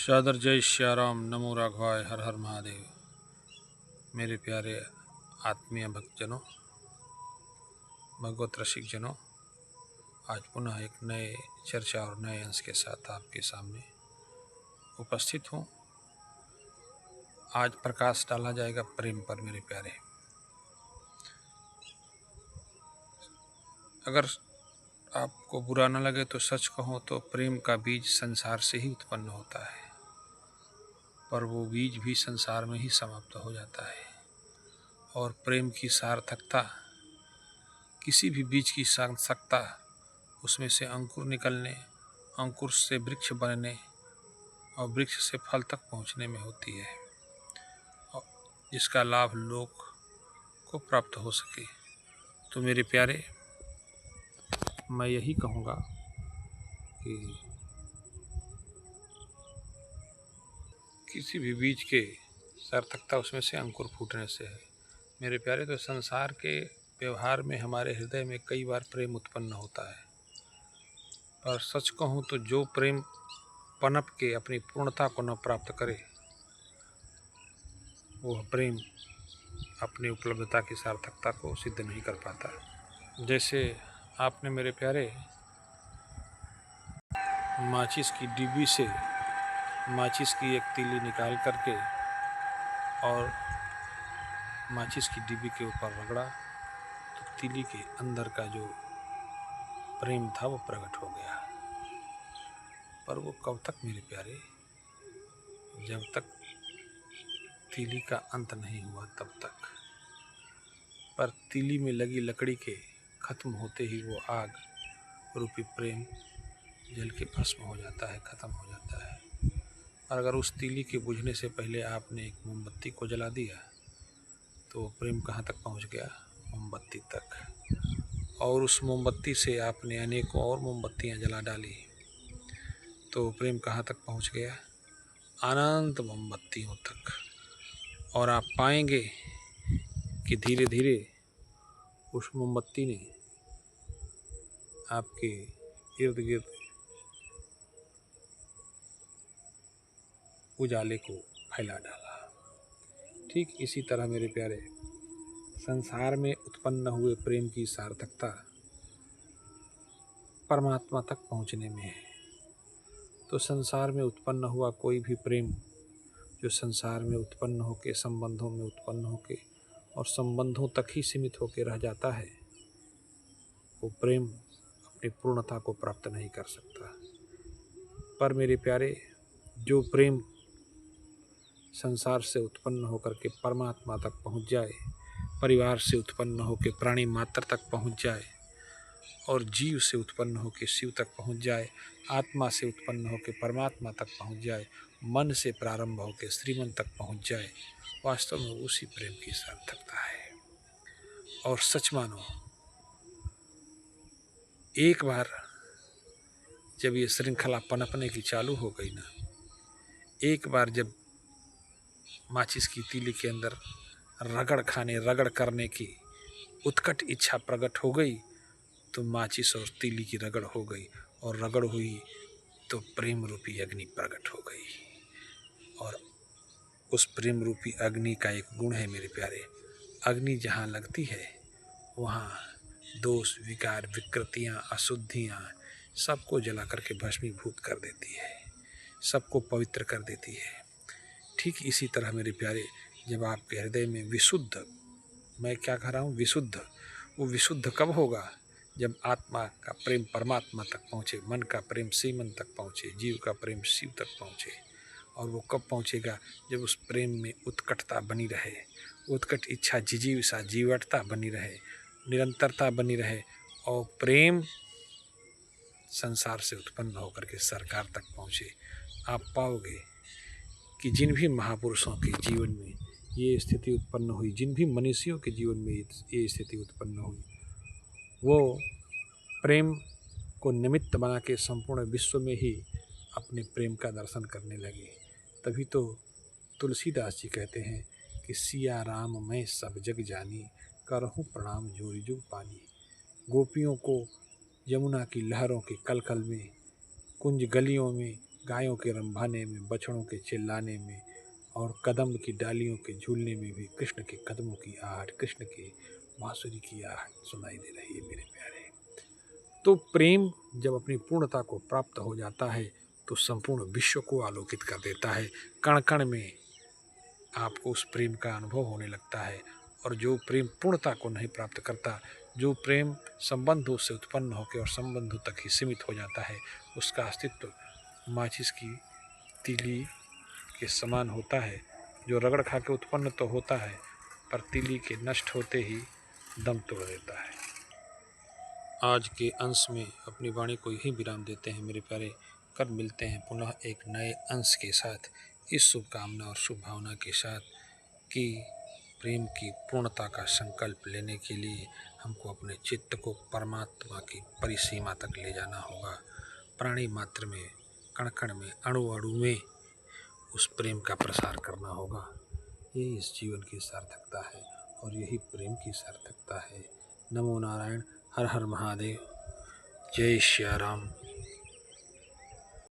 सादर जय श्याराम, नमो राघवाय, हर हर महादेव। मेरे प्यारे आत्मीय भक्तजनों, भगवत रसिक जनों, आज पुनः एक नए चर्चा और नए अंश के साथ आपके सामने उपस्थित हूँ। आज प्रकाश डाला जाएगा प्रेम पर। मेरे प्यारे, अगर आपको बुरा न लगे तो सच कहूँ तो प्रेम का बीज संसार से ही उत्पन्न होता है, पर वो बीज भी संसार में ही समाप्त हो जाता है। और प्रेम की सार्थकता, किसी भी बीज की सार्थकता उसमें से अंकुर निकलने, अंकुर से वृक्ष बनने और वृक्ष से फल तक पहुंचने में होती है, और जिसका लाभ लोग को प्राप्त हो सके। तो मेरे प्यारे, मैं यही कहूँगा कि किसी भी बीज के सार्थकता उसमें से अंकुर फूटने से है। मेरे प्यारे, तो संसार के व्यवहार में हमारे हृदय में कई बार प्रेम उत्पन्न होता है, पर सच कहूँ तो जो प्रेम पनप के अपनी पूर्णता को न प्राप्त करे, वह प्रेम अपनी उपलब्धता की सार्थकता को सिद्ध नहीं कर पाता। जैसे आपने मेरे प्यारे माचिस की डिब्बी से माचिस की एक तीली निकाल करके और माचिस की डिब्बी के ऊपर रगड़ा, तो तीली के अंदर का जो प्रेम था वो प्रकट हो गया। पर वो कब तक मेरे प्यारे? जब तक तीली का अंत नहीं हुआ तब तक। पर तीली में लगी लकड़ी के खत्म होते ही वो आग रूपी प्रेम जल के भस्म हो जाता है, खत्म हो जाता है। और अगर उस तीली के बुझने से पहले आपने एक मोमबत्ती को जला दिया तो वो प्रेम कहाँ तक पहुँच गया? मोमबत्ती तक। और उस मोमबत्ती से आपने अनेकों और मोमबत्तियाँ जला डाली तो वो प्रेम कहाँ तक पहुँच गया? अनंत मोमबत्तियों तक। और आप पाएंगे कि धीरे धीरे उस मोमबत्ती ने आपके इर्द गिर्द उजाले को फैला डाला। ठीक इसी तरह मेरे प्यारे, संसार में उत्पन्न हुए प्रेम की सार्थकता परमात्मा तक पहुंचने में है। तो संसार में उत्पन्न हुआ कोई भी प्रेम जो संसार में उत्पन्न होकर संबंधों में उत्पन्न होकर और संबंधों तक ही सीमित होकर रह जाता है, वो प्रेम अपनी पूर्णता को प्राप्त नहीं कर सकता। पर मेरे प्यारे, जो प्रेम संसार से उत्पन्न होकर के परमात्मा तक पहुंच जाए, परिवार से उत्पन्न होकर प्राणी मात्र तक पहुंच जाए, और जीव से उत्पन्न होकर शिव तक पहुंच जाए, आत्मा से उत्पन्न होकर परमात्मा तक पहुंच जाए, मन से प्रारंभ होकर श्रीमन तक पहुंच जाए, वास्तव में उसी प्रेम की सार्थकता है। और सच मानो, एक बार जब ये श्रृंखला पनपने की चालू हो गई ना, एक बार जब माचिस की तीली के अंदर रगड़ करने की उत्कट इच्छा प्रकट हो गई, तो माचिस और तीली की रगड़ हो गई, और रगड़ हुई तो प्रेम रूपी अग्नि प्रकट हो गई। और उस प्रेम रूपी अग्नि का एक गुण है मेरे प्यारे, अग्नि जहाँ लगती है वहाँ दोष, विकार, विकृतियाँ, अशुद्धियाँ सबको जला करके भस्मीभूत कर देती है, सबको पवित्र कर देती है। ठीक इसी तरह मेरे प्यारे, जब आपके हृदय में विशुद्ध, मैं क्या कह रहा हूँ, विशुद्ध, वो विशुद्ध कब होगा? जब आत्मा का प्रेम परमात्मा तक पहुँचे, मन का प्रेम श्रीमन तक पहुँचे, जीव का प्रेम शिव तक पहुँचे। और वो कब पहुँचेगा? जब उस प्रेम में उत्कटता बनी रहे, उत्कट इच्छा, जिजीविषा, जीवटता बनी रहे, निरंतरता बनी रहे, और प्रेम संसार से उत्पन्न होकर के सरकार तक पहुँचे। आप पाओगे कि जिन भी महापुरुषों के जीवन में ये स्थिति उत्पन्न हुई, जिन भी मनीषियों के जीवन में ये स्थिति उत्पन्न हुई, वो प्रेम को निमित्त बना के संपूर्ण विश्व में ही अपने प्रेम का दर्शन करने लगे। तभी तो तुलसीदास जी कहते हैं कि सिया राम मैं सब जग जानी, करहूँ प्रणाम जोरी जुग पानी। गोपियों को यमुना की लहरों के कलकल में, कुंज गलियों में गायों के रंभाने में, बछड़ों के चिल्लाने में और कदम की डालियों के झूलने में भी कृष्ण के कदमों की आहट, कृष्ण के बांसुरी की आहट सुनाई दे रही है मेरे प्यारे। तो प्रेम जब अपनी पूर्णता को प्राप्त हो जाता है तो संपूर्ण विश्व को आलोकित कर देता है। कण कण में आपको उस प्रेम का अनुभव होने लगता है। और जो प्रेम पूर्णता को नहीं प्राप्त करता, जो प्रेम संबंधों से उत्पन्न होकर और संबंधों तक ही सीमित हो जाता है, उसका अस्तित्व माचिस की तीली के समान होता है, जो रगड़ खा के उत्पन्न तो होता है पर तीली के नष्ट होते ही दम तोड़ देता है। आज के अंश में अपनी वाणी को यही विराम देते हैं मेरे प्यारे। कल मिलते हैं पुनः एक नए अंश के साथ, इस शुभकामना और शुभ भावना के साथ कि प्रेम की पूर्णता का संकल्प लेने के लिए हमको अपने चित्त को परमात्मा की परिसीमा तक ले जाना होगा। प्राणी मात्र में, कण कण में, अणु अणु में उस प्रेम का प्रसार करना होगा। यही इस जीवन की सार्थकता है और यही प्रेम की सार्थकता है। नमो नारायण, हर हर महादेव, जय श्री राम।